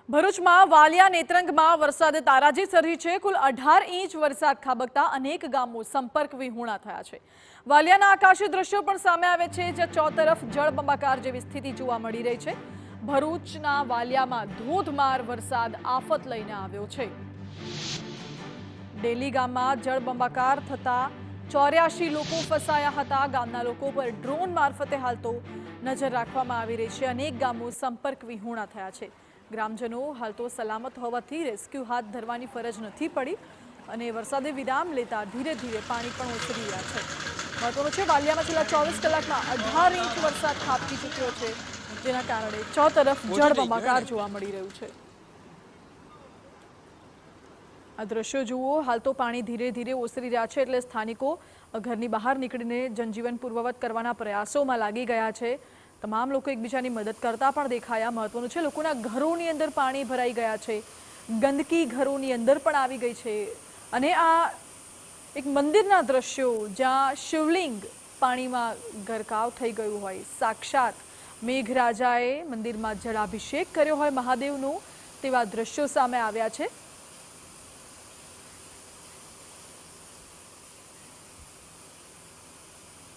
ભરૂચમાં વાલિયા નેત્રંગમાં વરસાદે તારાજી સરી છે। કુલ 18 ઇંચ વરસાદ ખાબકતા અનેક ગામો સંપર્ક વિહોણા થયા છે। વાલિયાના આકાશી દ્રશ્યો પણ સામે આવે છે, જ્યાં ચોતરફ જળબંબાકાર જેવી સ્થિતિ જોવા મળી રહી છે। ભરૂચના વાલિયામાં ધોધમાર વરસાદ આફત લઈને આવ્યો છે। ડેલી ગામમાં જળબંબાકાર થતા 84 લોકો ફસાયા હતા। ગામના લોકો પર ડ્રોન મારફતે હાલ તો નજર રાખવામાં આવી રહી છે। અનેક ગામો સંપર્ક વિહોણા થયા છે। ગ્રામજનો હાલ તો સલામત હોવાથી રેસ્ક્યુ હાથ ધરવાની ફરજ નથી પડી અને વરસાદે વિરામ લેતા ધીરે ધીરે પાણી પણ ઓસરી રહ્યા છે। મહત્વનું છે, વાલિયામાં છેલ્લા 24 કલાકમાં 18 ઇંચ વરસાદ ખાબકી ચૂક્યો છે, જેના કારણે ચોતરફ જળબંબાકાર જોવા મળી રહ્યું છે। આ દ્રશ્યો જુઓ, હાલ તો પાણી ધીરે ધીરે ઓસરી રહ્યા છે, એટલે સ્થાનિકો ઘરની બહાર નીકળીને જનજીવન પૂર્વવત કરવાના પ્રયાસોમાં લાગી ગયા છે। તમામ લોકો એકબીજાની મદદ કરતા પણ દેખાયા। મહત્વનું છે, લોકોના ઘરોની અંદર પાણી ભરાઈ ગયા છે, ગંદકી ઘરોની અંદર પણ આવી ગઈ છે અને આ એક મંદિરના દ્રશ્યો જ્યાં શિવલિંગ પાણીમાં ગરકાવ થઈ ગયું હોય, સાક્ષાત મેઘરાજાએ મંદિરમાં જળાભિષેક કર્યો હોય મહાદેવનો, તેવા દ્રશ્યો સામે આવ્યા છે।